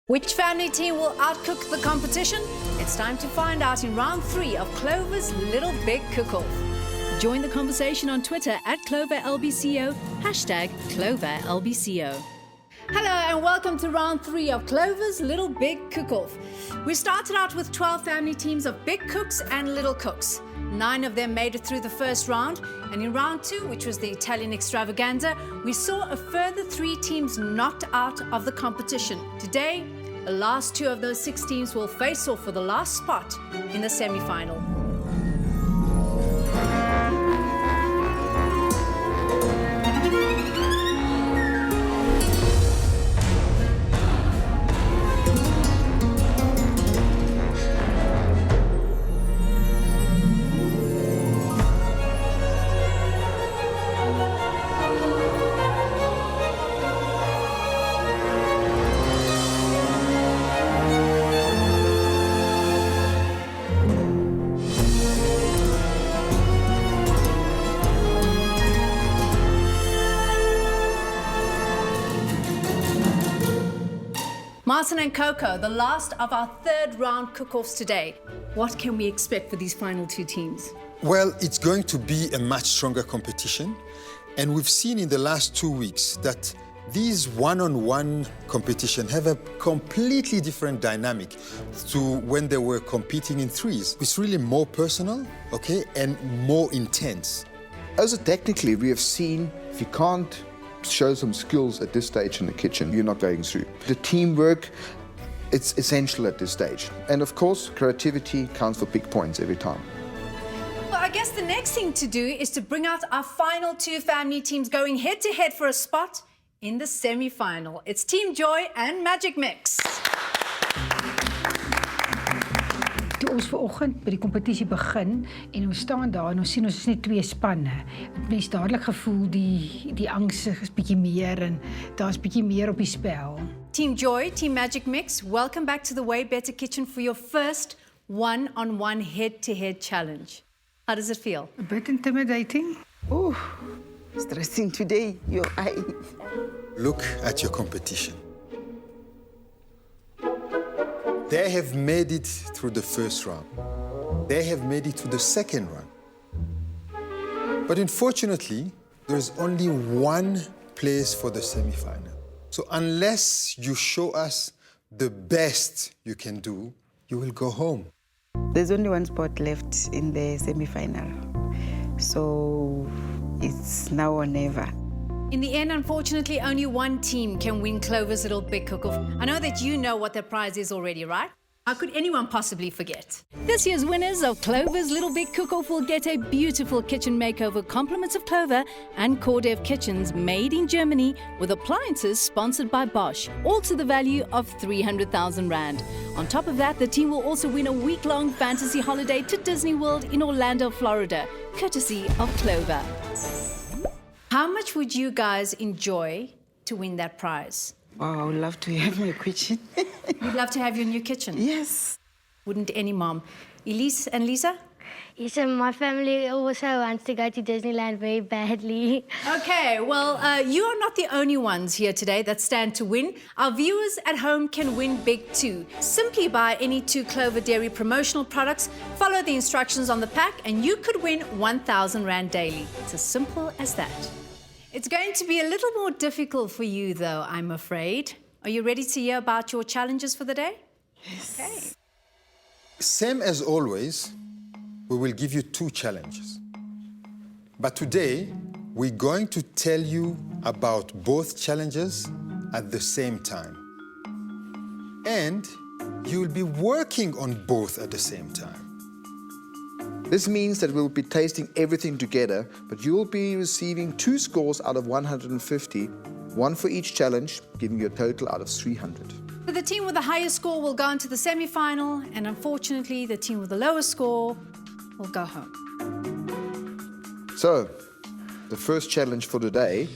Which family team will outcook the competition? It's time to find out in round 3 of Clover's Little Big Cook-Off. Join the conversation on Twitter at CloverLBCO, #CloverLBCO. Hello and welcome to round 3 of Clover's Little Big Cook-Off. We started out with 12 family teams of big cooks and little cooks. 9 of them made it through the first round, and in round 2, which was the Italian extravaganza, we saw a further 3 teams knocked out of the competition. Today, the last 2 of those 6 teams will face off for the last spot in the semi-final. Martin and Coco, the last of our 3rd round cook-offs today. What can we expect for these final 2 teams? Well, it's going to be a much stronger competition. And we've seen in the last 2 weeks that these one-on-one competition have a completely different dynamic to when they were competing in threes. It's really more personal, okay, and more intense. Also technically, we have seen if you can't show some skills at this stage in the kitchen, you're not going through. The teamwork, it's essential at this stage. And of course, creativity counts for big points every time. Well, I guess the next thing to do is to bring out our final 2 family teams going head-to-head for a spot in the semi-final. It's Team Joy and Magic Mix. Toe ons vanoggend by die kompetisie begin en ons staan daar en ons sien ons is net 2 spanne. Mens dadelik gevoel die angs is bietjie meer en daar's bietjie meer op die spel. Team Joy, Team Magic Mix, welcome back to the Way Better Kitchen for your first one-on-one head-to-head challenge. How does it feel? A bit intimidating. Oh, stressing today, your eye. Look at your competition. They have made it through the first round. They have made it to the second round. But unfortunately, there's only one place for the semi-final. So unless you show us the best you can do, you will go home. There's only one spot left in the semi-final. So it's now or never. In the end, unfortunately, only one team can win Clover's Little Big Cook-Off. I know that you know what their prize is already, right? How could anyone possibly forget? This year's winners of Clover's Little Big Cook-Off will get a beautiful kitchen makeover, compliments of Clover and Cordev Kitchens, made in Germany with appliances sponsored by Bosch, all to the value of 300,000 Rand. On top of that, the team will also win a week-long fantasy holiday to Disney World in Orlando, Florida, courtesy of Clover. How much would you guys enjoy to win that prize? Wow, I would love to have my kitchen. You'd love to have your new kitchen? Yes. Wouldn't any mom? Elise and Lisa? Yes, and my family also wants to go to Disneyland very badly. Okay, well, you are not the only ones here today that stand to win. Our viewers at home can win big too. Simply buy any 2 Clover Dairy promotional products, follow the instructions on the pack, and you could win 1,000 Rand daily. It's as simple as that. It's going to be a little more difficult for you, though, I'm afraid. Are you ready to hear about your challenges for the day? Yes. Okay. Same as always, we will give you 2 challenges. But today, we're going to tell you about both challenges at the same time. And you'll be working on both at the same time. This means that we'll be tasting everything together, but you'll be receiving 2 scores out of 150, 1 for each challenge, giving you a total out of 300. So the team with the highest score will go into the semi-final, and unfortunately, the team with the lowest score will go home. So, the first challenge for today,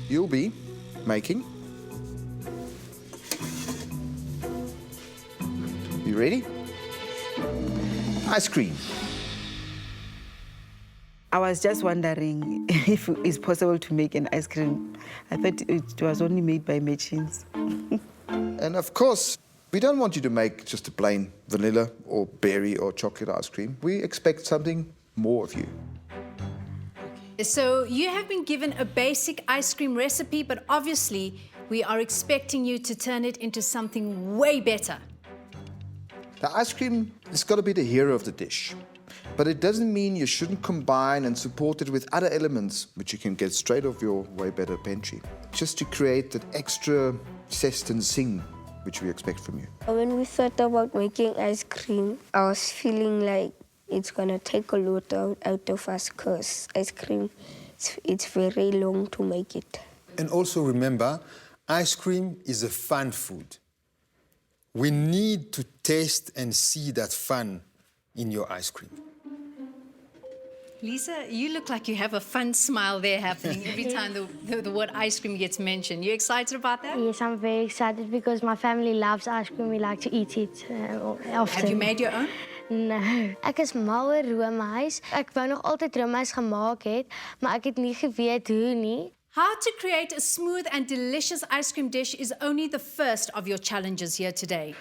you'll be making. You ready? Ice cream. I was just wondering if it's possible to make an ice cream. I thought it was only made by machines. And of course, We don't want you to make just a plain vanilla or berry or chocolate ice cream. We expect something more of you. So you have been given a basic ice cream recipe, but obviously we are expecting you to turn it into something way better. The ice cream has got to be the hero of the dish. But it doesn't mean you shouldn't combine and support it with other elements which you can get straight off your way better pantry. Just to create that extra zest and zing which we expect from you. When we thought about making ice cream, I was feeling like it's gonna take a lot out of us because ice cream, it's very long to make it. And also remember, ice cream is a fun food. We need to taste and see that fun in your ice cream. Lisa, you look like you have a fun smile there happening every time the word ice cream gets mentioned. You excited about that? Yes, I'm very excited because my family loves ice cream. We like to eat it often. Have you made your own? No. Ek is mal oor roomys. Ek wou nog altyd roomys gemaak het, maar ek het nie geweet hoe nie. How to create a smooth and delicious ice cream dish is only the first of your challenges here today.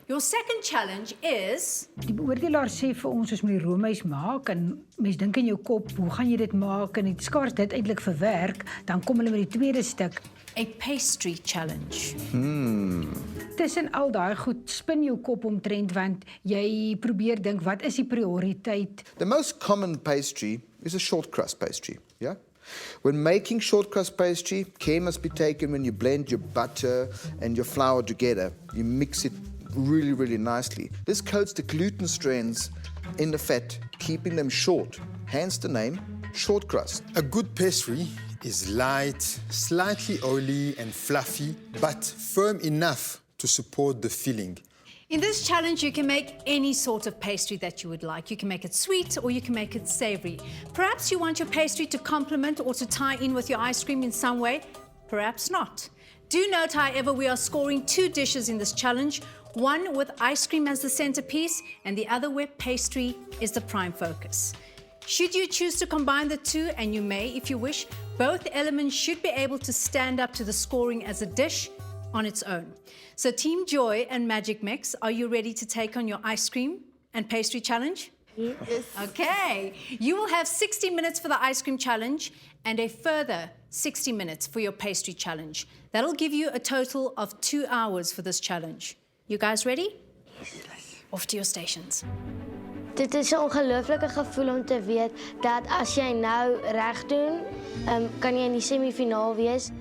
Your second challenge is... Die beoordelaar sê vir ons moet die roomys maak en mens dink in jou kop, hoe gaan jy dit maak en dit skaars dit eintlik verwerk, dan kom hulle met die tweede stuk. A pastry challenge. Tussen al daai goed spin jou kop omtrent want jy probeer dink wat is die prioriteit? The most common pastry is a short crust pastry, yeah? When making short crust pastry, care must be taken when you blend your butter and your flour together. You mix it really, really nicely. This coats the gluten strands in the fat, keeping them short. Hence the name, short crust. A good pastry is light, slightly oily and fluffy, but firm enough to support the filling. In this challenge, you can make any sort of pastry that you would like. You can make it sweet or you can make it savory. Perhaps you want your pastry to complement or to tie in with your ice cream in some way. Perhaps not. Do note, however, we are scoring 2 dishes in this challenge, one with ice cream as the centerpiece and the other where pastry is the prime focus. Should you choose to combine the two, and you may if you wish, both elements should be able to stand up to the scoring as a dish on its own. So Team Joy and Magic Mix, are you ready to take on your ice cream and pastry challenge? Yes. Okay. You will have 60 minutes for the ice cream challenge and a further 60 minutes for your pastry challenge. That'll give you a total of 2 hours for this challenge. You guys ready? Yes. Off to your stations. Dit is 'n ongelooflike gevoel om te weet dat as jy nou reg doen, kan jy in die semifinaal wees.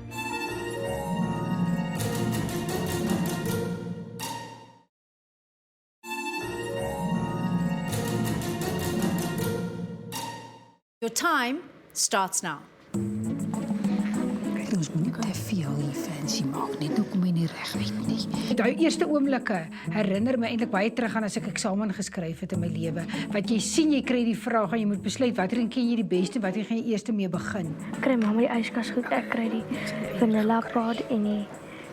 Your time starts now. Ons moet nie te veel hier fancy maak nie. Nou kom jy nie reg uit nie. Daai eerste oomblikke herinner my eintlik baie terug aan as ek eksamen geskryf het in my lewe. Wat jy sien, jy kry die vraag en jy moet besluit watter een ken jy die beste, watter gaan jy eers mee begin. Ek kry mamma die yskas goed. Ek kry die vanilla pod en die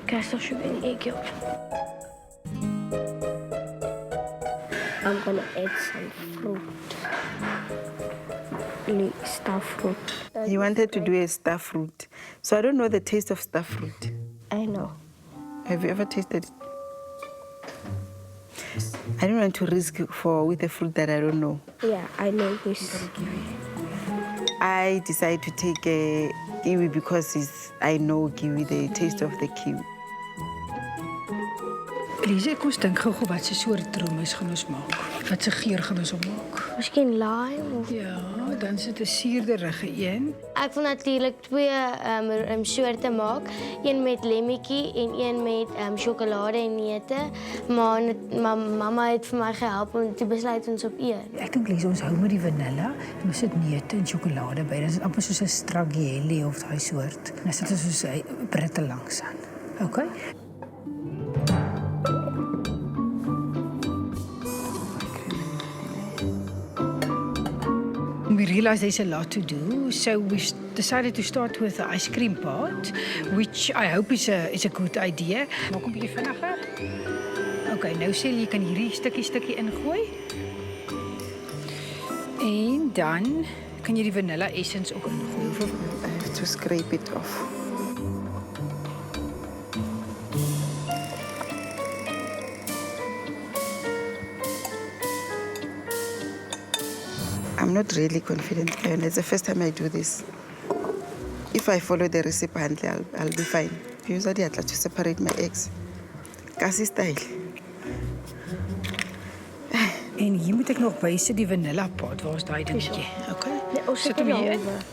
castle sugar en die egg yolk. I'm gonna add some fruit. Stuffed fruit. You wanted to do a stuffed fruit. So I don't know the taste of stuffed fruit. I know. Have you ever tasted it? I don't want to risk with a fruit that I don't know. Yeah, I know this. I decided to take a kiwi because I know kiwi, the taste of the kiwi. Elise, ek moes dink gou wat se soort roomys gaan ons maak. Wat se geur gaan ons opmaak? Miskien lime of Ja, dan sit 'n suurderige een. ek wil natuurlik 2 soorte maak, een met lemmetjie en een met sjokolade en neute, maar mamma het vir my gehelp om te besluit ons op een. Ek dink Elise, ons hou met die vanilla en ons sit neute en sjokolade by. Dit is amper soos 'n stracciatella of daai soort. En dan sit ons soos 'n britte langs aan. Okay? We realized there's a lot to do, so we've decided to start with the ice cream part, which I hope is a good idea. Maak 'n bietjie vinniger. Okay, nou sê jy kan hierdie stukkie ingooi. En dan kan jy die vanilla essence ook ingooi. I have to scrape it off. I'm not really confident. It's the first time I do this. If I follow the recipe, I'll be fine. Use the atlas to separate my eggs. Kasi style. En hier moet ek nog bysit die vanilla pot. Waar is daai dingetjie? Okay. Ons sit hom hier in. oor.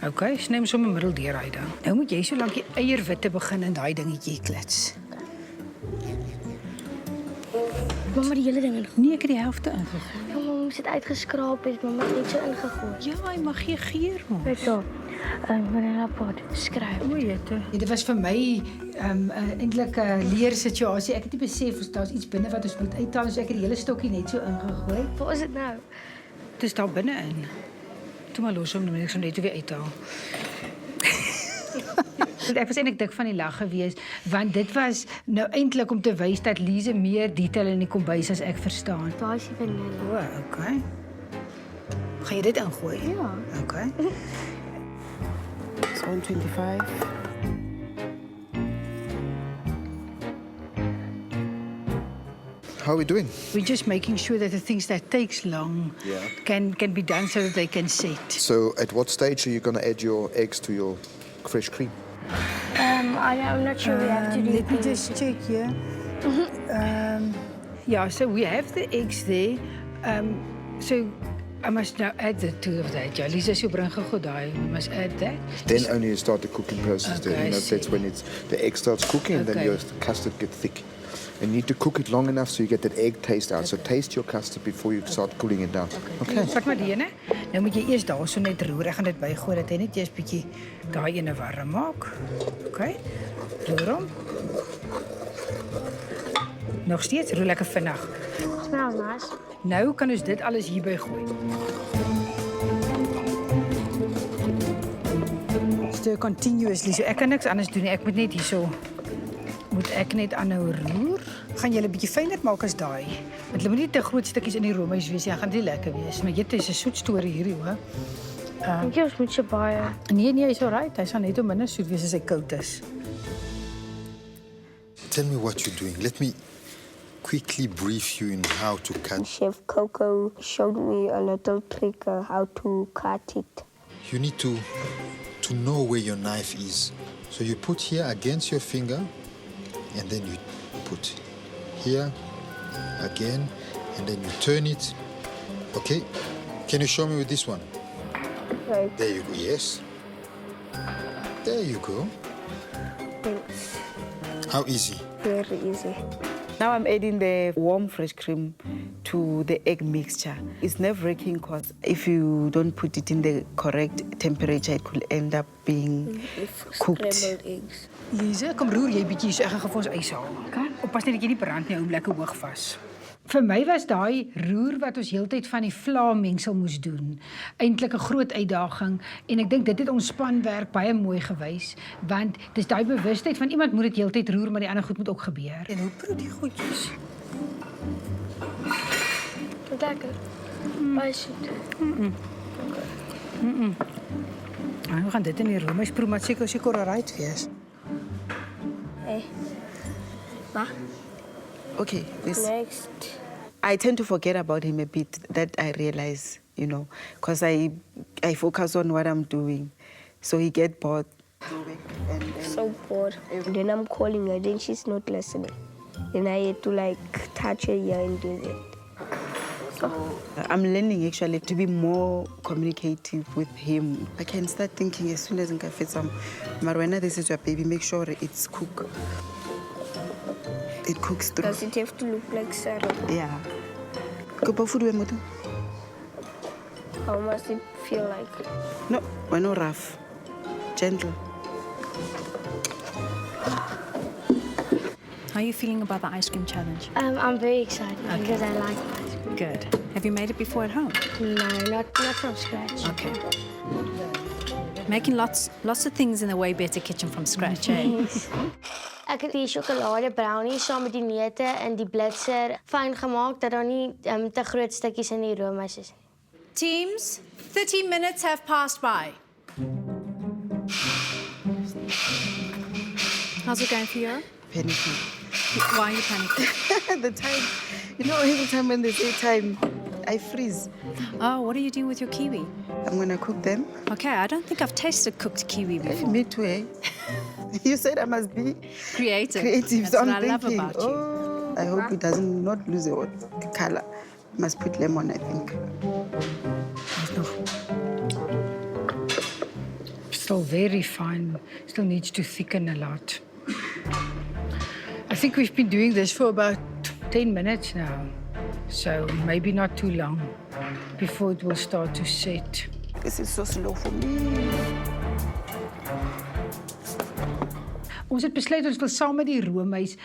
Okay, sny hom sommer middel deur hy dan. Nou moet jy so lank die eierwitte begin in daai dingetjie klits. Mamma die hele ding in. Nee, ek het die helfte ingegooi. Mamma moes dit uitgeskraap het, mamma het net so ingegooi. Ja, hy mag gee geur mos. Weet jy, vanilla pot skryf. O, jette. Dit was vir my eintlik 'n leersituasie. Ek het nie besef daar's iets binne wat ons moet uithaal, so ek het die hele stokkie net so ingegooi. Waar is dit nou? Dit is daar binne-in. Toe maar los hom, dan moet ek so net weer uithaal. Ek was eintlik dik van die lag gewees, want dit was nou eintlik om te wys dat Lise meer detail in die kombuis as ek verstaan. Daar is die vanilla. O, okay. Gaan jy dit ingooi? Ja. Okay. It's 125. How are we doing? We're just making sure that the things that takes long can be done so that they can set. So at what stage are you going to add your eggs to your fresh cream? I'm not sure we have to do Let me things. just check here. Yeah, so we have the eggs there. So I must now add the two of that. Yeah, Lisa, you bring goed daai. We must add that. Then only you start the cooking process. Okay, then, I that's see. when the egg starts cooking, and then Okay. your custard gets thick. And you need to cook it long enough so you get that egg taste out. So taste your custard before you start cooling it down. Okay. Pak maar die ene. Nou moet jy eers daarso net roer. Ek gaan dit bygooi dat hy net eers bietjie daai ene warm maak. Okay. Roer hom. Nog steeds roer lekker vinnig. Smells nice. Nou kan ons dit alles hierby gooi. Stir continuously. So ek kan niks anders doen nie. Ek moet net hierso moet ek net aanhou roer. Gaan jy 'n bietjie fyner maak as daai. Want hulle moet nie te groot stukkies in die roomys wees nie. Dan gaan dit nie lekker wees. Maar dit is 'n soet storie hierdie hoor. Dink jy ons moet so baie? Nee, hy's alright. Hy sal net om minder soet wees as hy koud is. Tell me what you're doing. Let me quickly brief you in how to cut. Chef Coco showed me a little trick how to cut it. You need to know where your knife is. So you put here against your finger, and then you put here again, and then you turn it. Okay? Can you show me with this one? Right. There you go. Yes. There you go. Thanks. How easy? Very easy. Now I'm adding the warm fresh cream to the egg mixture. It's nerve-wracking because if you don't put it in the correct temperature, it could end up being cooked. Scrambled eggs. Lise, kom roer jy bietjie so ek gaan gou vir ons ys haal. Okay? Oppas net dat jy nie brand nie, hou hom lekker hoog vas. Vir my was daai roer wat ons heeltyd van die vlaammengsel moes doen, eintlik 'n groot uitdaging en ek dink dit het ons spanwerk baie mooi gewys, want dis daai bewustheid van iemand moet dit heeltyd roer, maar die ander goed moet ook gebeur. En hoe proe die goedjies? Lekker. Baie soet. Nou gaan dit in die roomys proe, maar seker alright wees. Hey. Ma, Okay, this. next. I tend to forget about him a bit, that I realize, because I focus on what I'm doing. So he get bored. And So bored. Then I'm calling her, then she's not listening. Then I had to touch her ear and do that. I'm learning actually to be more communicative with him. I can start thinking as soon as I fit some. Marwana, this is your baby. Make sure it's cooked. It cooks through. Does it have to look like syrup? Yeah. Kupa food we moto. How must it feel like? No, we're not rough. Gentle. How are you feeling about the ice cream challenge? I'm very excited because I like ice cream. Good. Have you made it before at home? No, not from scratch. Okay. Making lots of things in the Way Better kitchen from scratch, eh? Ek het die sjokolade brownie saam met die neute in die blitzer fyn gemaak dat daar nie te groot stukkies in die roomys is nie. Teams, 30 minutes have passed by. How's it going for you? Panicking. Why are you panicking? The time, every time when they say time, I freeze. Oh, what are you doing with your kiwi? I'm gonna cook them. Okay, I don't think I've tasted cooked kiwi Hey, before. me too, eh? You said I must be Creative. creative. That's So what I'm I love thinking, about you. oh, I hope it doesn't not lose the color. Must put lemon, I think. Still very fine. Still needs to thicken a lot. I think we've been doing this for about 10 minutes now. So maybe not too long before it will start to set. This is so slow for me. Ons het besluit ons wil saam met die roomys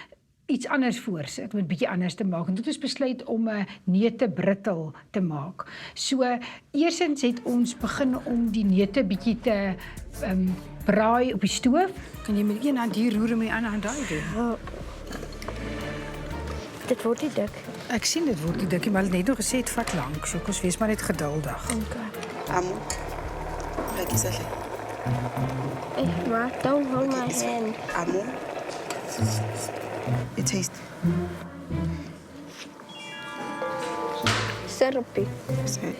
iets anders voorsit, om 'n bietjie anders te maak. En dit het ons besluit om 'n neute brittel te maak. So eersins het ons begin om die neute bietjie te braai op die stoof. Kan jy met een hand hier roer en met die ander hand daai doen? Dit word nie dik. Ek sien dit word nie dik nie, maar hulle het net nog gesê dit vat lank. So ons wees maar net geduldig. Amo. Like is it? Hey, ma, don't hold my hand. Amo. It tastes. Syrupie. Sad.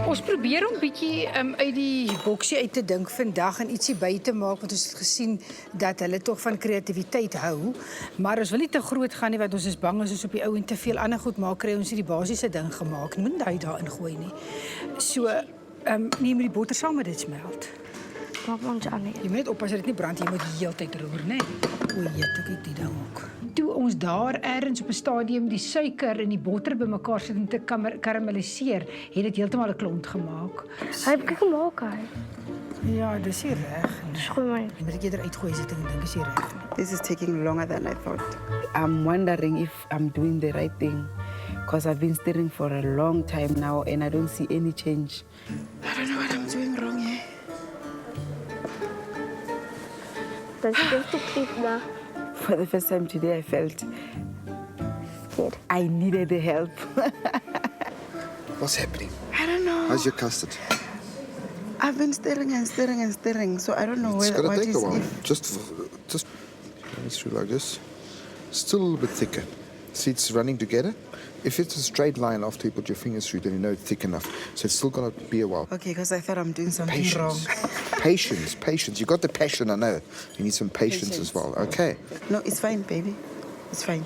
Ons probeer om bietjie uit die boksie uit te dink vandag en ietsie by te maak want ons het gesien dat hulle tog van kreatiwiteit hou, maar ons wil nie te groot gaan nie want ons is bang as ons op die ou en te veel ander goed maak kry ons nie die basiese ding gemaak. Moenie daai daarin gooi nie. So neem die botter saam met dit smelt. Maak ons aan nie. Jy moet net oppas dat dit nie brand, jy moet die hele tyd roer, né? O, jette, kyk die ding ook. Toe ons daar ergens op 'n stadium die suiker en die botter bymekaar sit om te karamelliseer, het dit heeltemal 'n klont gemaak. Hy het gemaak hy. Ja, dis nie reg nie. Gooi my. Jy moet eerder uitgooi as jy dink is nie reg nie. This is taking longer than I thought. I'm wondering if I'm doing the right thing because I've been stirring for a long time now and I don't see any change. I don't know what I'm doing wrong here. Dit is definitief daar. For the first time today, I felt Scared. I needed the help. What's happening? I don't know. How's your custard? I've been stirring and stirring and stirring, so I don't know It's what gonna take is a while. if- Just let me through like this. Still a little bit thicker. See, it's running together. If it's a straight line after you put your fingers through, then you know it's thick enough. So it's still gonna be a while. Okay, because I thought I'm doing something wrong. Patience. Patience. You got the passion, I know. You need some patience as well. Okay. No, it's fine, baby. It's fine.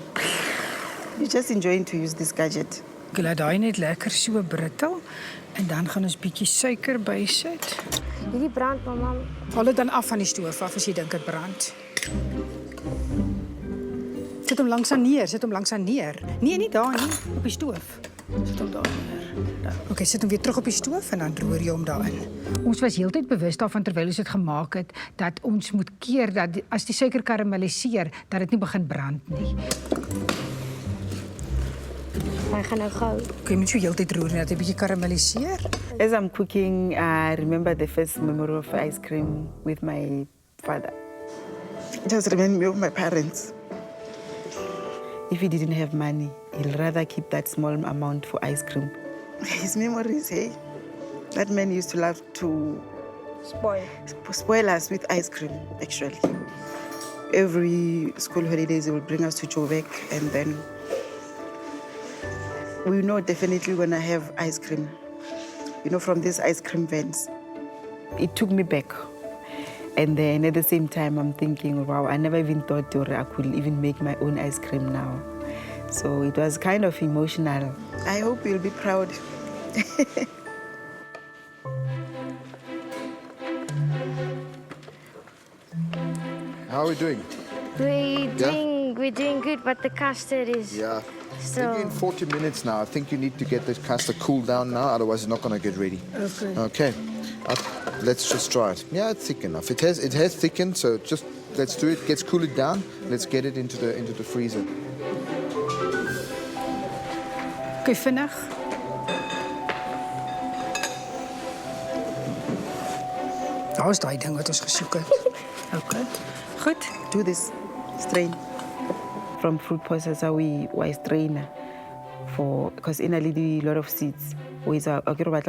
You're just enjoying to use this gadget. Ek laat daai net lekker so brittel en dan gaan ons bietjie suiker bysit. Hierdie brand, mamma. Haal dit dan af van die stoof af as jy dink dit brand. Sit hom langs aan neer, sit hom langs aan neer. Nee, nie daar nie, op die stoof. Sit hom daar neer. Daar. Okay, sit hom weer terug op die stoof en dan roer jy hom daarin. Ons was heeltyd bewus daarvan terwyl ons dit gemaak het dat ons moet keer dat as die suiker karamelliseer dat dit nie begin brand nie. Hy gaan nou gou. Jy moet so heeltyd roer net 'n bietjie karamelliseer. As I'm cooking, I remember the first memory of ice cream with my father. It just reminded me of my parents. If he didn't have money, he'll rather keep that small amount for ice cream. His memories, hey? That man used to love to spoil us with ice cream, actually. Every school holidays, he will bring us to Joburg, and then we know definitely when I have ice cream, you know, from these ice cream vans. It took me back. And then at the same time, I'm thinking, wow, I never even thought I could even make my own ice cream now. So it was kind of emotional. I hope you'll be proud. How are we doing? We're doing good, but the custard is Yeah. still. I think in 40 minutes now. I think you need to get the custard cooled down now, otherwise it's not going to get ready. Okay. Okay. Let's just try it. Yeah, it's thick enough. It has thickened, so just let's do it. Let's cool it down. Let's get it into the freezer. Okay, vinnig. Daar is daai ding wat ons gesoek het. Okay. Goed. Do this, strain. From fruit processor, we strain for, because in a lot of seeds, we are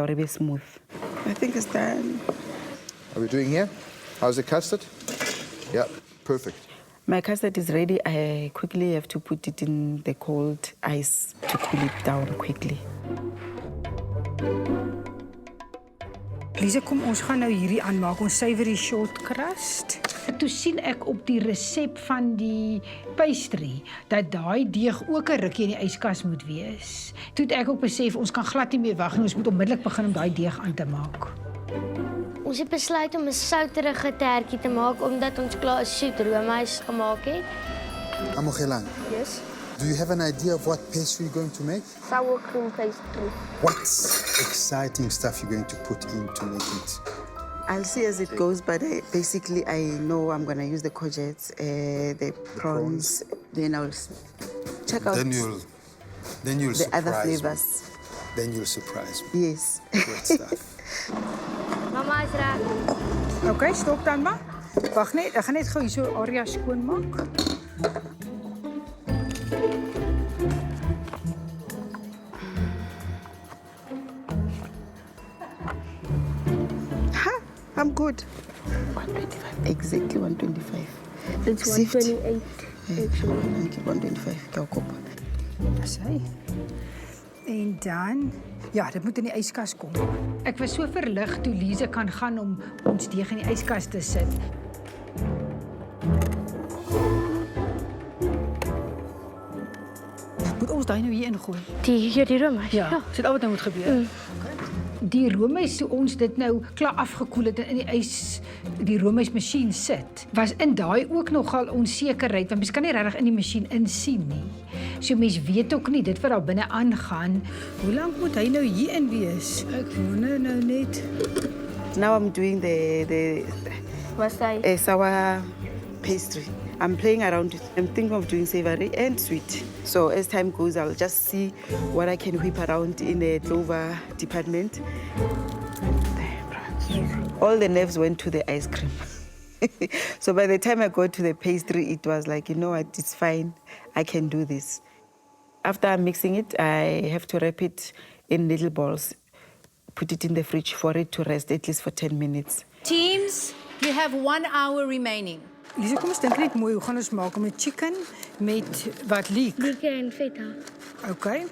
very smooth. I think it's done. Are we doing here? How's the custard? Yeah, perfect. My custard is ready. I quickly have to put it in the cold ice to cool it down quickly. Lise, kom ons gaan nou hierdie aanmaak. Ons suiwer die short crust. Toe sien ek op die resep van die pastry dat daai deeg ook 'n rukkie in die yskas moet wees. Toe het ek ook besef ons kan glad nie meer wag nie. Ons moet onmiddellik begin om daai deeg aan te maak. Ons het besluit om 'n souterige tertjie te maak omdat ons klaar 'n soet roomys gemaak het. Amogelang, Yes. do you have an idea of what pastry you're going to make? Sour cream pastry. What exciting stuff you're going to put in to make it? I'll see as it goes, but basically I know I'm going to use the courgettes, the prawns. Then I'll check out Then you'll the surprise other me. flavors. Then you'll surprise me. Yes. Great stuff. Mamma is reg. Okay, stop dan maar. Wag net, ek gaan net gou hierso area skoonmaak. I'm good. 125. Exactly 125. It's 128 actually. Okay, 125. Go koop. Dis hy. En dan, ja, dit moet in die yskas kom. Ek was so verlig toe Lise kan gaan om ons deeg in die yskas te sit. Moet ons daai nou hier ingooi? Die roomys. Ja, dis al wat nou moet gebeur. Die roomys toe ons dit nou klaar afgekoel het en in die ys die roomysmasjien sit, was in daai ook nogal onsekerheid want mens kan nie regtig in die masjien insien nie. So mens weet ook nie dit wat daar binne aangaan. Hoe lank moet hy nou hier in wees? Ek wonder nou net. Now I'm doing the What's that? sour pastry. I'm playing around with it. I'm thinking of doing savory and sweet. So as time goes, I'll just see what I can whip around in the Clover department. All the nerves went to the ice cream. So by the time I got to the pastry, it was like, you know what, it's fine. I can do this. After mixing it, I have to wrap it in little balls. Put it in the fridge for it to rest at least for 10 minutes. Teams, you have 1 hour remaining. Lise, kom ons dink net mooi, hoe gaan ons maak met chicken met wat leek? Leek en feta. Okay.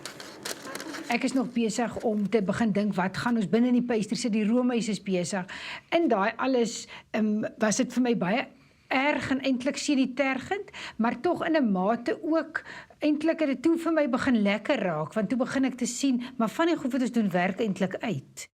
Ek is nog besig om te begin dink wat gaan ons binne in die pastry sit. Die roomys is besig. In daai alles was dit vir my baie erg en eintlik senitergend, maar tog in 'n mate ook eintlik het dit toe vir my begin lekker raak, want toe begin ek te sien, maar van die goed wat ons doen werk eintlik uit.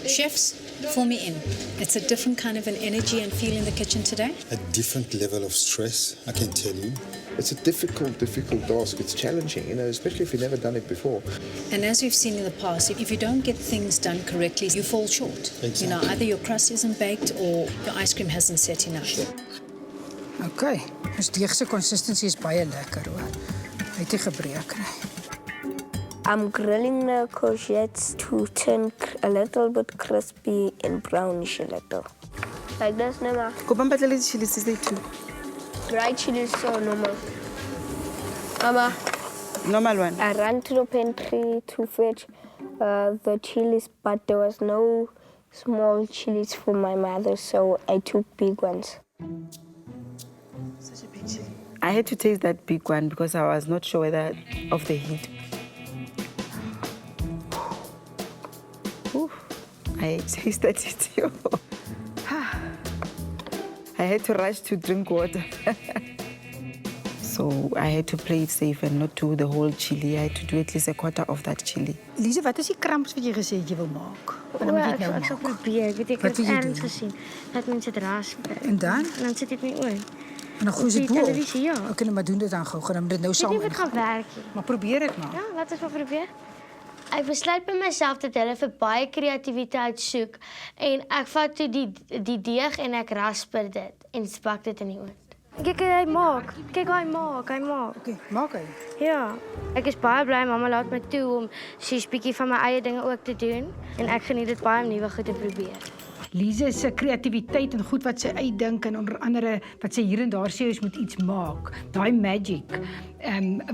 Chefs, fill me in. It's a different kind of an energy and feel in the kitchen today. A different level of stress, I can tell you. It's a difficult task. It's challenging, especially if you've never done it before. And as we've seen in the past, if you don't get things done correctly, you fall short. Exactly. You know, either your crust isn't baked or your ice cream hasn't set enough. Okay. Ons deeg se consistency is baie lekker hoor. Hy het nie gebreek nie. I'm grilling the courgettes to turn a little bit crispy and brownish a little. Like this, Nema. Kopamba tla chili sister too. Dried chili is so normal. Mama, Normal one. I ran to the pantry to fetch the chilies, but there was no small chilies for my mother, so I took big ones. I had to taste that big one because I was not sure whether of the heat. Ooh, I tasted it too. I had to rush to drink water. So I had to play it safe and not do the whole chili. I had to do at least a quarter of that chili. Lise, wat is die kramps wat jy gesê het jy wil maak? En dan moet jy dit nou Ek sal maak. probeer. Ek weet ek Wat het wil jy ergens doen? gesien dat mense dit rasp. En dan? En dan sit dit in my oor. En dan gooi jy Op dit die bo. televisie, ja. Okay, nou maar doen dit dan gou. Dan moet dit nou Ek weet saam nie wat gaan ingaan. werk nie. Maar probeer dit maar. Ja, laat ons maar probeer. Ek besluit by myself dat hulle vir baie kreatiwiteit soek en ek vat toe die deeg en ek rasper dit en spak dit in die oond. Kyk hy maak. Kyk hoe hy maak. Okay, maak hy. Ja, ek is baie bly mamma laat my toe om soos bietjie van my eie dinge ook te doen en ek geniet dit baie om nuwe goed te probeer. Lise se kreatiwiteit en goed wat sy uitdink en onder andere wat sy hier en daar sê ons moet iets maak. Daai magic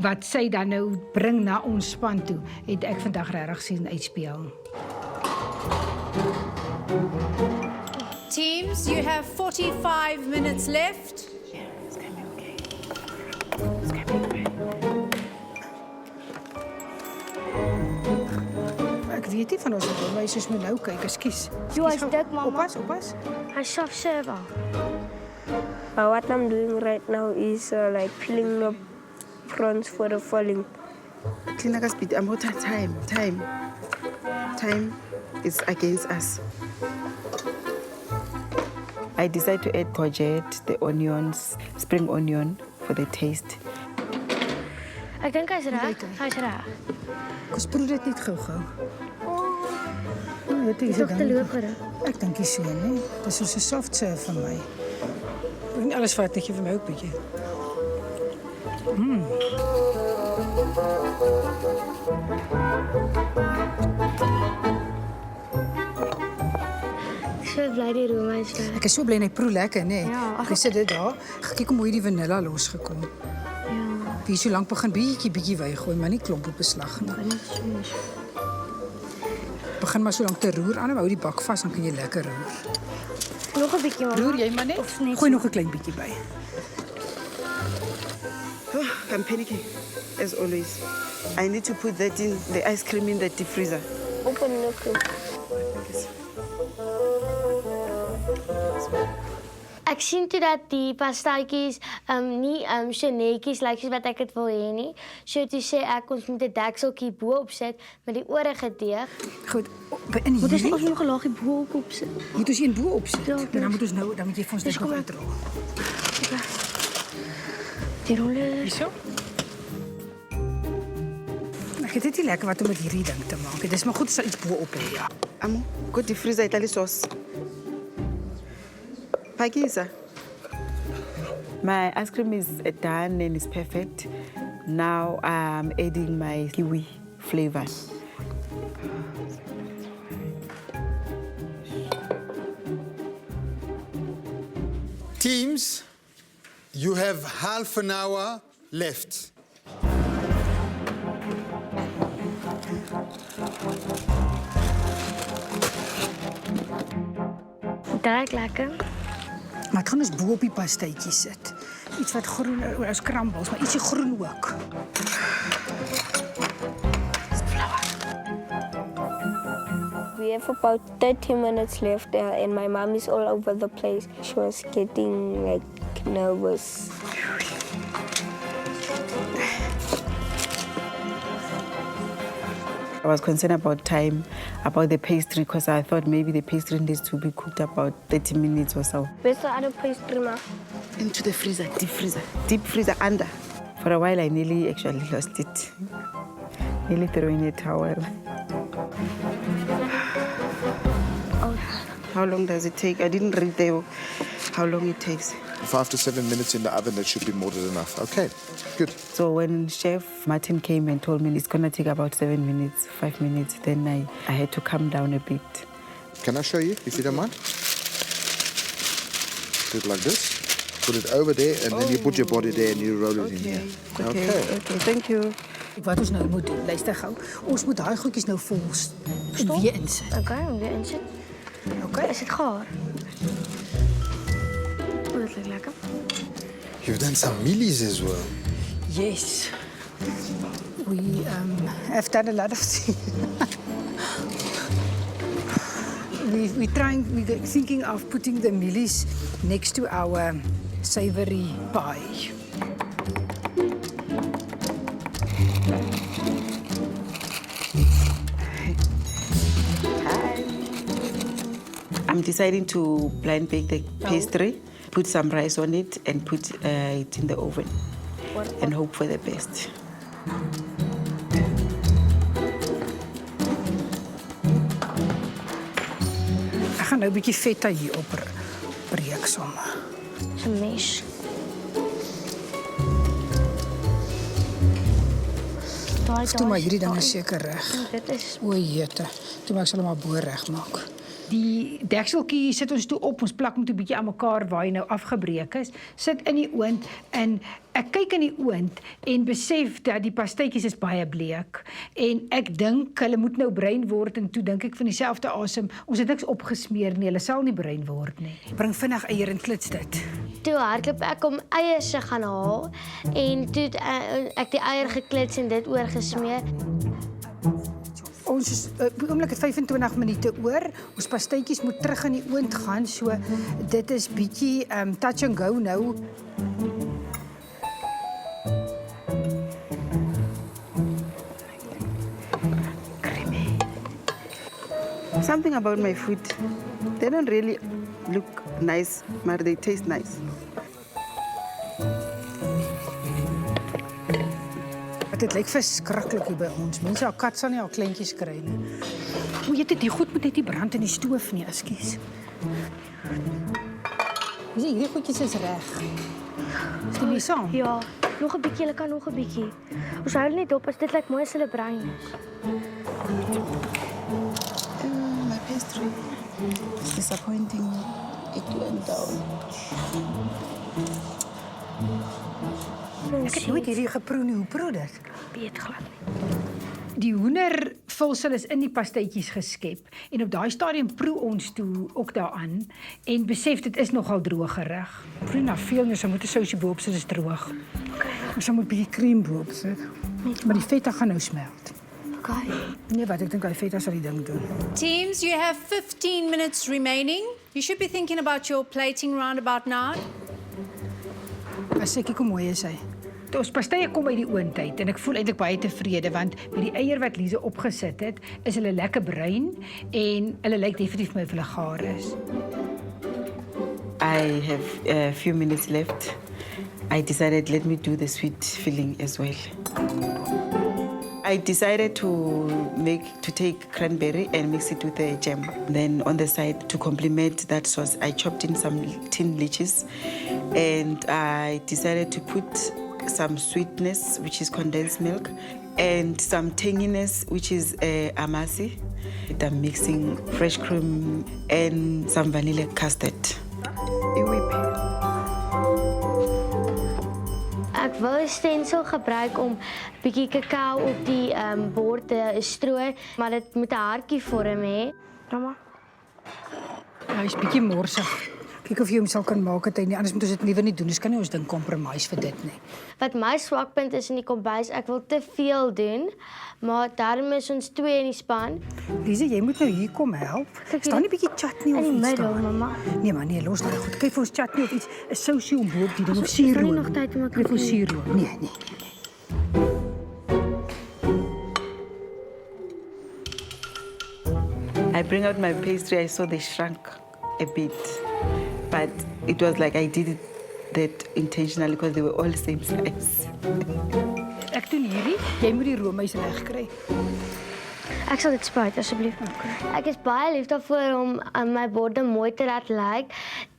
wat sy dan nou bring na ons span toe, het ek vandag regtig sien uitspeel. Teams, you have 45 minutes left. It's gonna be okay. It's gonna be okay. Ek weet nie van ons onderwys is moet nou kyk, ekskuus. Jo, hy's dik, mamma. Oppas. Hy's soft server. But what I'm doing right now is like peeling the prawns for the falling. Clean like a speed. I'm out of time. Time is against us. I decided to add courgette, the onions, spring onion for the taste. Ek dink hy's reg. Hy's reg. Ons proe dit net gou-gou. Dit is Tog te loker. Ek dink nie so nie. Dis soos 'n soft serve vir my. Ek nie alles vat net vir my ook bietjie. So bly die Roma is reg. Ek is so bly net proe lekker, nê? Ja. Ek sit dit daar. Kyk hoe mooi die vanilla losgekom. Ja. Wie so lank begin bietjie wy gooi, maar nie klomp op beslag nie. Begin maar so lank te roer aan, hou die bak vas dan kan jy lekker roer. Nog 'n bietjie mamma. Roer jy maar net. Of net Gooi nog 'n klein bietjie by. Oh, I'm panicking, as always. I need to put that in the ice cream in the deep freezer. Open look. Ek sien toe dat die pastaatjies nie so netjies lyk soos wat ek dit wil hê nie. So toe sê ek ons moet 'n dekseltjie bo-op sit met die orige deeg. Goed, in Moet ons hierdie nog 'n laagie bo-op sit? moet ons een bo-op sit. Ja, En dan moet ons nou dan moet jy vir ons dit kom nog maar. uitrol. Die rolle. Hierso. Ek het dit nie lekker wat om met hierdie ding te maak. Dit is maar goed as daar iets bo-op is. Ja. Amo, go deep freezer Italy sauce. Pakisa. My ice cream is done and it's perfect. Now I'm adding my kiwi flavor. Teams, you have half an hour left. Dit lekker. Maar ek gaan ons bo op die pastaatjie sit. Iets wat groen, ons crumbles, maar ietsie groen ook. We have about 30 minutes left and my mom is all over the place. She was getting like nervous. I was concerned about time, about the pastry, because I thought maybe the pastry needs to be cooked about 30 minutes or so. Where's the other pastry, ma? Into the freezer, deep freezer under. For a while, I nearly actually lost it. Nearly throwing a towel. Oh, how long does it take? I didn't read there how long it takes. 5 to 7 minutes in the oven, that should be more than enough. Okay, good. So when Chef Martin came and told me it's gonna take about 7 minutes, 5 minutes, then I had to calm down a bit. Can I show you, if you don't mind? Do it like this. Put it over there, and then you put your body there and you roll it in here. Okay, thank you. Wat ons nou moet doen, luister gou. Ons moet daai goedjies nou vol en weer insit. Okay, weer insit. Okay. Is dit gaar? Oh, dit lyk lekker. You've done some mealies as well. Yes. We have done a lot of things. we're thinking of putting the mealies next to our savory pie. I'm deciding to blind bake the pastry, put some rice on it, and put it in the oven, and hope for the best. Ek gaan nou 'n bietjie feta hier op breek sommer. Dis 'n mes. Toe maar hierdie ding is seker reg. Dit is O jete. Toe maar ek sal hom maar bo reg maak. Die dekseltjie sit ons toe op, ons plak hom toe 'n bietjie aan mekaar waar hy nou afgebreek is. Sit in die oond en ek kyk in die oond en besef dat die pastytjies is baie bleek en ek dink hulle moet nou bruin word en toe dink ek van dieselfde asem, ons het niks opgesmeer nie, hulle sal nie bruin word nie. Bring vinnig eier en klits dit. Toe hardloop ek om eiers te gaan haal en toe het ek die eier geklits en dit oorgesmeer. Ons is op die oomblik het 25 minute oor. Ons pastytjies moet terug in die oond gaan, so dit is bietjie touch and go nou. Creamy. Something about my food. They don't really look nice, but they taste nice. Dit lyk verskriklik hier by ons. Mense, 'n kat sal nie al kleintjies kry nie. Moet jy dit die goed moet net nie brand in die stoof nie, ekskuus. Dis hierdie goedjies is reg. Stem jy saam? Ja, nog 'n bietjie, hulle kan nog 'n bietjie. Ons hou net op as dit lyk mooi as hulle bruin is. My pastry is disappointing. It went down. Ek het nooit hierdie geproe nie. Hoe proe dit? Weet glad nie. Die hoendervulsel is in die pastytjies geskep en op daai stadium proe ons toe ook daaraan en besef dit is nogal droog gereg. Proe na veel, nou, so moet 'n sousie bo-op sit, is droog. Okay. Ons moet 'n bietjie krem bo-op sit. Maar die feta gaan nou smelt. Okay. Nee, wat ek dink die feta sal die ding doen. Teams, you have 15 minutes remaining. You should be thinking about your plating round about now. As ek kyk hoe mooi is hy. Ons pastye kom uit die oond uit en ek voel eintlik baie tevrede want met die eier wat Lize opgesit het, is hulle lekker bruin en hulle lyk definitief vir my of hulle gaar is. I have a few minutes left. I decided let me do the sweet filling as well. I decided to take cranberry and mix it with the jam. Then on the side, to complement that sauce, I chopped in some tin lychees and I decided to put some sweetness, which is condensed milk, and some tanginess, which is amasi. I'm mixing fresh cream and some vanilla custard. Ek wou 'n stensel gebruik om 'n bietjie kakao op die bord te strooi, maar dit moet 'n hartjie vorm hê. Mamma, Hy is bietjie morsig. Kyk of jy hom sal kan maak het hy nie, anders moet ons dit liewer nie doen. Dis kan nie ons ding compromise vir dit nie. wat my swakpunt is in die kombuis, ek wil te veel doen, maar daarom is ons 2 in die span. Lize, jy moet nou hier kom help. Staan nie bietjie chutney of In die iets middel, daar? mamma. Nee maar nee, los daai goed. Kyk vir ons chutney of iets, 'n sousie om bo-op die ding of suurroom. nie nog tyd om 'n Kyk vir koffie? suurroom. Nee. I bring out my pastry, I saw they shrunk a bit, but it was like I did that intentionally because they were all the same size. Ek doen hierdie, jy moet die roomys reg kry. Ek sal dit spuit asseblief. Ek is baie lief daarvoor om my borde mooi te laat lyk.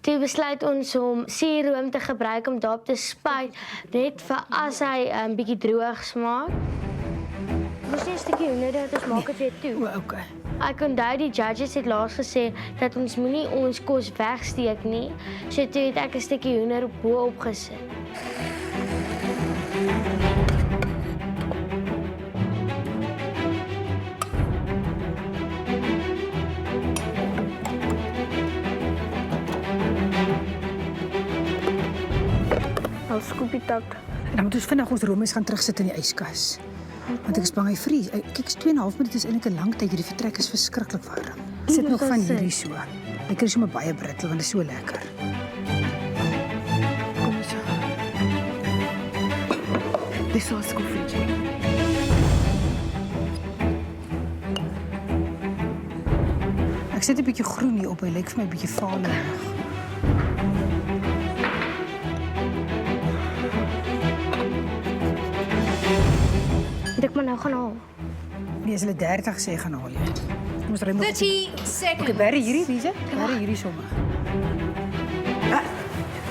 Toe besluit ons om suurroom te gebruik om daarop te spuit, net vir as hy 'n bietjie droog smaak. Dis net 'n stukkie hoender dat ons maak dit weer toe. O, okay. Ek onthou die judges het laas gesê dat ons moenie ons kos wegsteek nie. So toe het ek 'n stukkie hoender bo-op gesit. Al scoopie tak. En dan moet ons vinnig ons roomys gaan terugsit in die yskas. Want ek is bang hy vries. Kyk, 2,5 minute is eintlik 'n lang tyd. Hierdie vertrek is verskriklik warm. Sit nog van hierdie so. Ek kry sommer baie brittel want dit is so lekker. Kom so. The sauce go fridge. Ek sit 'n bietjie groen hier op. Hy lyk vir my 'n bietjie valig. Ek moet nou gaan haal. Nee, as hulle 30 sê gaan haal jy. Ons ry nog. 30 seconds. Okay, berry hierdie, Lize. Berry hierdie sommer.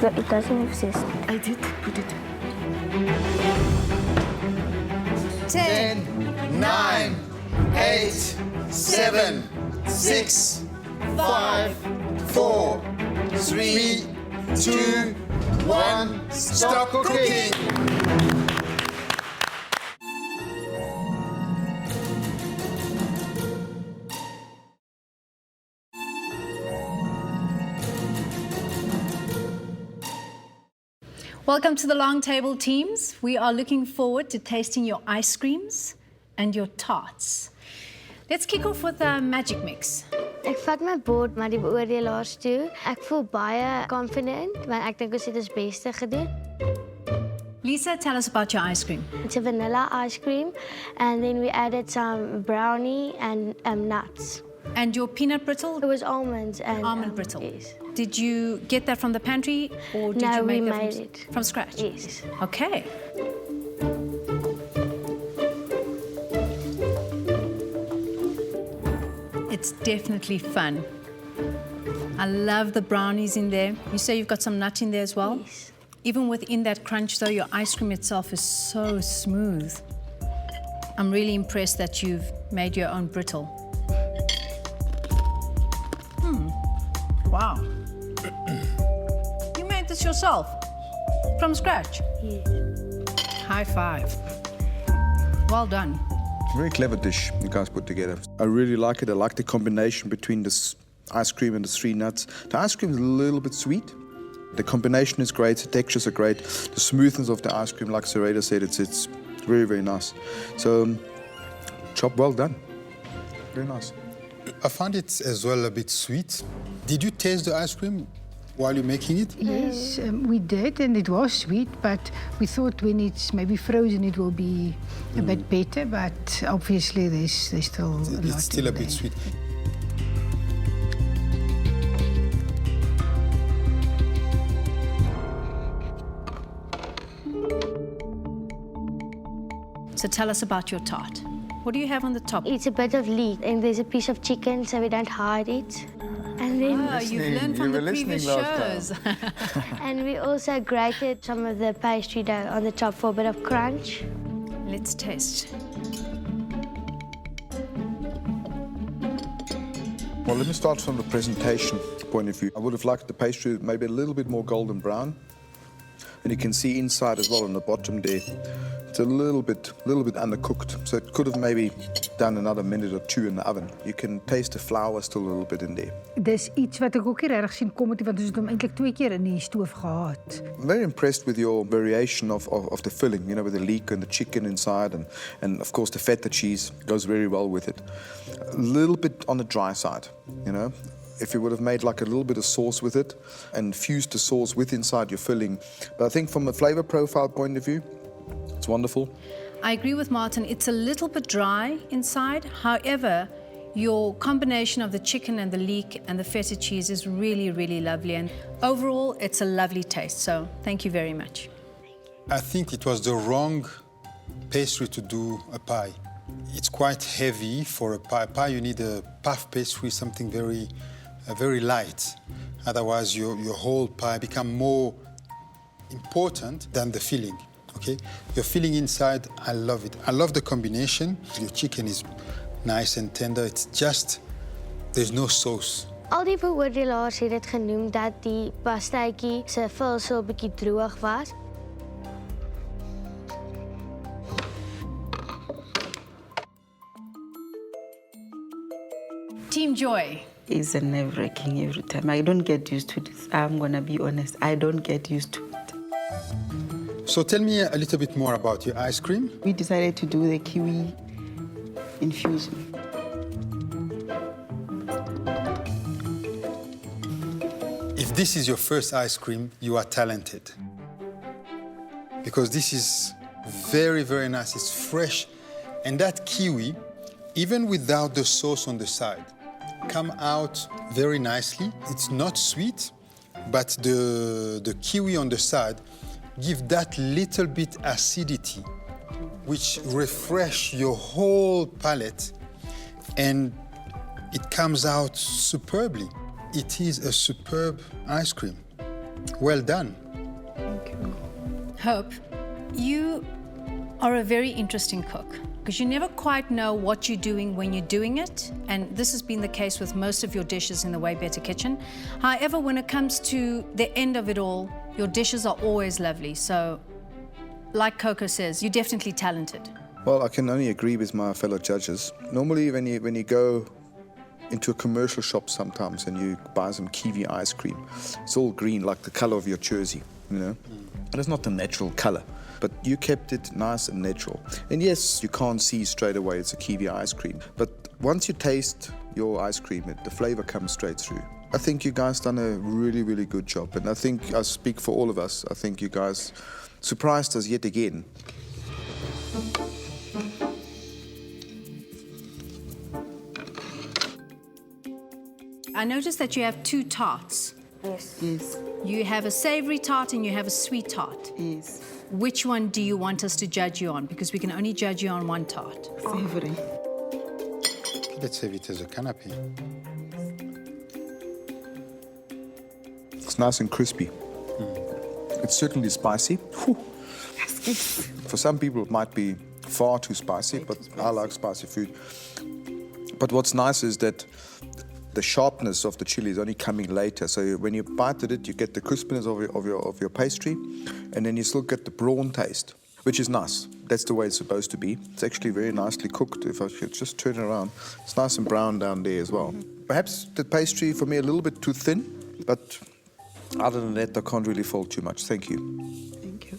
But it doesn't exist. I did put it. 10, 9, 8, 7, 6, 5, 4, 3, 2, 1. Stop cooking! Welcome to the long table teams. We are looking forward to tasting your ice creams and your tarts. Let's kick off with a magic mix. Ek vat my bord maar die beoordelaars toe. Ek voel baie confident want ek dink ons het ons beste gedoen. Lisa, tell us about your ice cream. It's a vanilla ice cream and then we added some brownie and nuts. And your peanut brittle? It was almonds and Almond brittle. Yes. Did you get that from the pantry or did No, you make we that made it. from scratch? Yes. Okay. It's definitely fun. I love the brownies in there. You say you've got some nut in there as well? Yes. Even within that crunch though, your ice cream itself is so smooth. I'm really impressed that you've made your own brittle. Wow. You made this yourself? From scratch? Yes. High five. Well done. Very clever dish you guys put together. I really like it. I like the combination between this ice cream and the 3 nuts. The ice cream is a little bit sweet. The combination is great. The textures are great. The smoothness of the ice cream, like Sarita said, it's very, very nice. So, job well done. Very nice. I found it as well a bit sweet. Did you taste the ice cream while you're making it? Yes, we did, and it was sweet, but we thought when it's maybe frozen it will be a bit better, but obviously there's still a lot It's still a in bit there. sweet. So tell us about your tart. What do you have on the top? It's a bit of leek and there's a piece of chicken so we don't hide it. And then Oh, you've learned from You the were listening previous last shows. and we also grated some of the pastry dough on the top for a bit of crunch. Let's taste. Well, let me start from the presentation point of view. I would have liked the pastry maybe a little bit more golden brown. And you can see inside as well on the bottom there. It's a little bit undercooked. So it could have maybe done another minute or 2 in the oven. You can taste the flour still a little bit in there. Dis iets wat ek ook nie regtig sien kom het want ons het hom eintlik 2 keer in die stoof gehad. I'm very impressed with your variation of the filling, you know, with the leek and the chicken inside and of course the feta cheese goes very well with it. A little bit on the dry side, you know. If you would have made like a little bit of sauce with it and fused the sauce with inside your filling. But I think from a flavor profile point of view, it's wonderful. I agree with Martin. It's a little bit dry inside. However, your combination of the chicken and the leek and the feta cheese is really, really lovely. And overall, it's a lovely taste. So thank you very much. I think it was the wrong pastry to do a pie. It's quite heavy for a pie. Pie, you need a puff pastry, something very light. Otherwise, your whole pie becomes more important than the filling. Okay, your filling inside, I love it. I love the combination. Your chicken is nice and tender. It's just there's no sauce. Al die beoordelaars het dit genoem dat die pastaatjie se vulsel bietjie droog was. Team Joy. It's a nerve-wracking every time. I don't get used to this. I'm gonna be honest. I don't get used to it. So tell me a little bit more about your ice cream. We decided to do the kiwi infusion. If this is your first ice cream, you are talented. Because this is very, very nice. It's fresh. And that kiwi, even without the sauce on the side, come out very nicely. It's not sweet, but the kiwi on the side give that little bit acidity, which refresh your whole palate, and it comes out superbly. It is a superb ice cream. Well done. Thank you. Hope, you are a very interesting cook because you never quite know what you're doing when you're doing it, and this has been the case with most of your dishes in the Way Better Kitchen. However, when it comes to the end of it all, your dishes are always lovely. So, like Coco says, you're definitely talented. Well, I can only agree with my fellow judges. Normally, when you go into a commercial shop sometimes and you buy some kiwi ice cream, it's all green, like the color of your jersey, you know? And it's not the natural color, but you kept it nice and natural. And yes, you can't see straight away it's a kiwi ice cream, but once you taste your ice cream, the flavor comes straight through. I think you guys done a really, really good job, and I think I speak for all of us. I think you guys surprised us yet again. I noticed that you have 2 tarts. Yes. Yes, You have a savory tart and you have a sweet tart. yes. Which one do you want us to judge you on? Because we can only judge you on 1 tart. Savory. Let's have it as a canapé. It's nice and crispy. It's certainly spicy. Whew. For some people, it might be far too spicy, but I like spicy food. But what's nice is that the sharpness of the chili is only coming later. So when you bite at it, you get the crispness of your pastry, and then you still get the prawn taste, which is nice. That's the way it's supposed to be. It's actually very nicely cooked. If I could just turn it around, it's nice and brown down there as well. Perhaps the pastry for me a little bit too thin, but other than that, I can't really fault too much. Thank you. Thank you.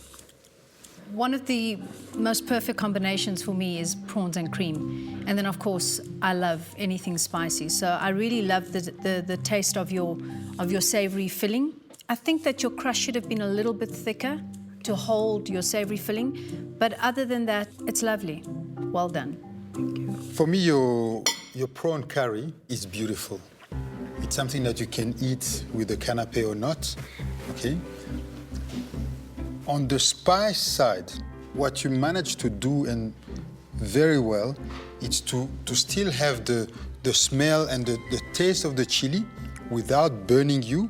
One of the most perfect combinations for me is prawns and cream. And then, of course, I love anything spicy. So I really love the taste of your savory filling. I think that your crust should have been a little bit thicker to hold your savory filling. But other than that, it's lovely. Well done. For me, your prawn curry is beautiful. It's something that you can eat with the canapé or not, okay? On the spice side, what you managed to do, and very well, is to still have the smell and the taste of the chili without burning you.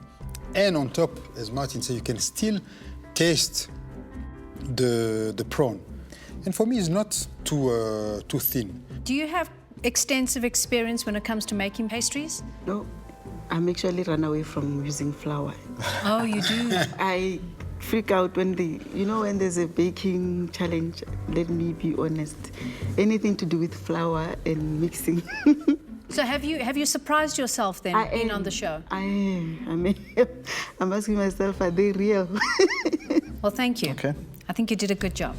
And on top, as Martin said, you can still taste the prawn. And for me, it's not too thin. Do you have extensive experience when it comes to making pastries? No, I'm actually run away from using flour. Oh, you do? I freak out when when there's a baking challenge. Let me be honest. Anything to do with flour and mixing. So have you surprised yourself then being on the show? I am. I mean, I'm asking myself, are they real? Well, thank you. Okay. I think you did a good job.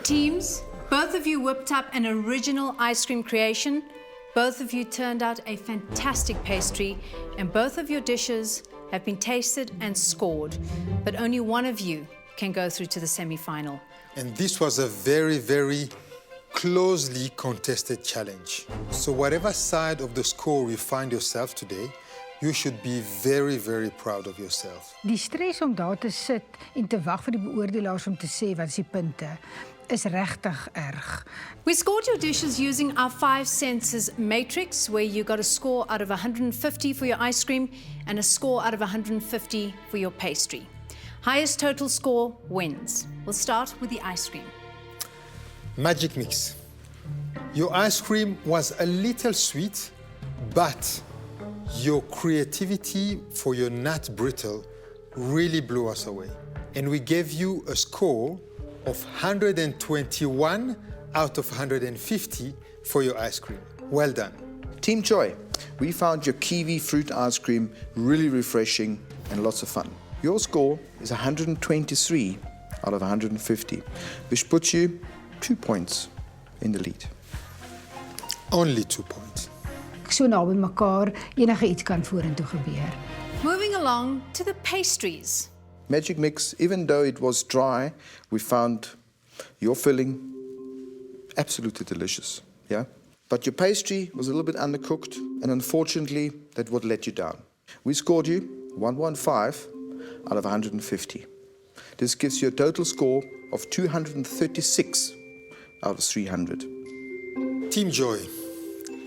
Teams, both of you whipped up an original ice cream creation. Both of you turned out a fantastic pastry, and both of your dishes have been tasted and scored, but only one of you can go through to the semi-final. And this was a very, very closely contested challenge. So whatever side of the score you find yourself today, you should be very, very proud of yourself. Die stres om daar te sit en te wag vir die beoordelaars om te sê wat is die punte is regtig erg. We scored your dishes using our 5 senses matrix, where you got a score out of 150 for your ice cream and a score out of 150 for your pastry. Highest total score wins. We'll start with the ice cream. Magic Mix. Your ice cream was a little sweet, but your creativity for your nut brittle really blew us away. And we gave you a score of 121 out of 150 for your ice cream. Well done. Team Joy, we found your kiwi fruit ice cream really refreshing and lots of fun. Your score is 123 out of 150, which puts you 2 points in the lead. Only 2 points. So naby mekaar, enige iets kan vorentoe gebeur. Moving along to the pastries. Magic Mix, even though it was dry, we found your filling absolutely delicious, yeah? But your pastry was a little bit undercooked, and unfortunately, that would let you down. We scored you 115 out of 150. This gives you a total score of 236 out of 300. Team Joy,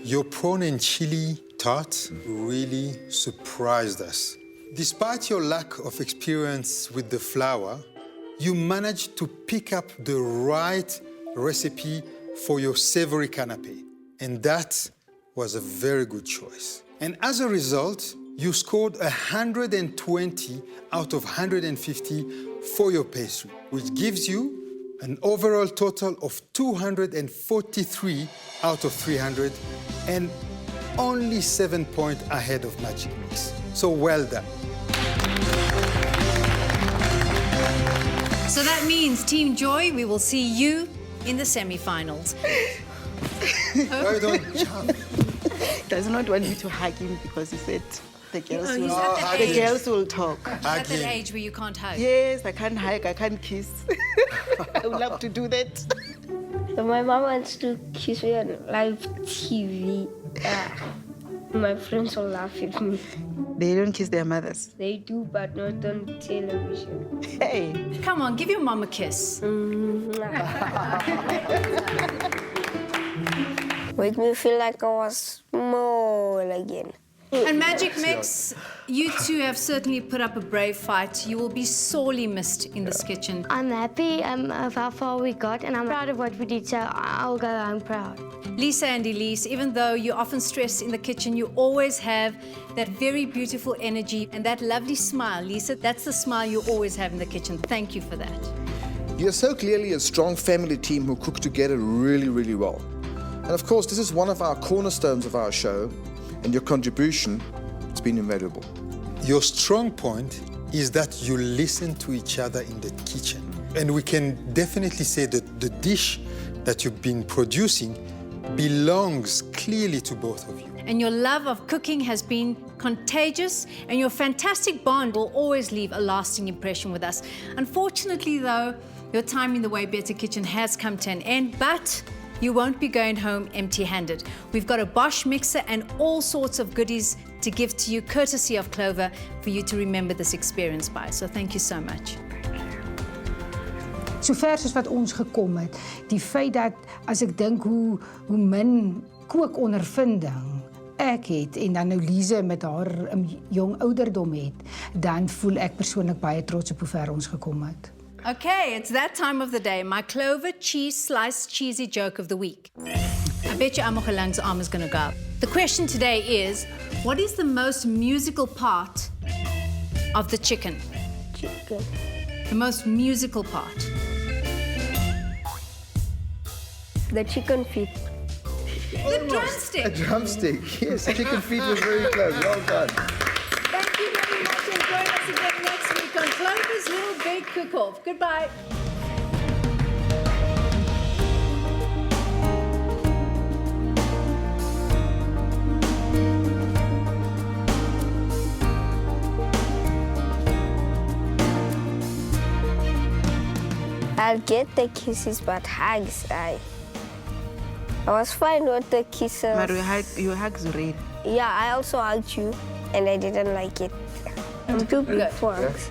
your prawn and chili tart really surprised us. Despite your lack of experience with the flour, you managed to pick up the right recipe for your savory canapé. And that was a very good choice. And as a result, you scored 120 out of 150 for your pastry, which gives you an overall total of 243 out of 300 and only 7 points ahead of Magic Mix. So well done. So that means, Team Joy, we will see you in the semi-finals. Why don't jump? Does not want me to hug him because he said the girls, he's will, at that the age. girls will talk. At that Again. age where you can't hug. Yes, I can't hug, I can't kiss. I would love to do that. So my mom wants to kiss me on live TV. My friends will laugh at me. They don't kiss their mothers. They do, but not on television. Hey. Come on, give your mom a kiss. Make me feel like I was small again. And Magic Mix, you two have certainly put up a brave fight. You will be sorely missed in this kitchen. I'm happy of how far we got, and I'm proud of what we did, so I'll go home proud. Lisa and Elise, even though you're often stressed in the kitchen, you always have that very beautiful energy and that lovely smile. Lisa, that's the smile you always have in the kitchen. Thank you for that. You're so clearly a strong family team who cook together really, really well. And of course, this is one of our cornerstones of our show, and your contribution has been invaluable. Your strong point is that you listen to each other in the kitchen. And we can definitely say that the dish that you've been producing belongs clearly to both of you. And your love of cooking has been contagious, and your fantastic bond will always leave a lasting impression with us. Unfortunately, though, your time in the Way Better Kitchen has come to an end, but you won't be going home empty-handed. We've got a Bosch mixer and all sorts of goodies to give to you, courtesy of Clover, for you to remember this experience by. So thank you so much. So ver soos wat ons gekom het, die feit dat as ek dink hoe min kookondervinding ek het en dan nou Lise met haar jong ouderdom het, dan voel ek persoonlik baie trots op hoe ver ons gekom het. Okay, it's that time of the day, my Clover cheese sliced cheesy joke of the week. I bet you Amogelang's arm is going to go up. The question today is, what is the most musical part of the chicken? Chicken. The most musical part. The chicken feet. The drumstick. A drumstick, yes. Chicken feet was very close. Well done. Thank you very much, and join us again next week on Clover's Little Big Cook-Off. Goodbye. I'll get the kisses, but hugs, I was fine with the kisses. But you hug Zureen. Yeah, I also hugged you, and I didn't like it. I'm too big for hugs.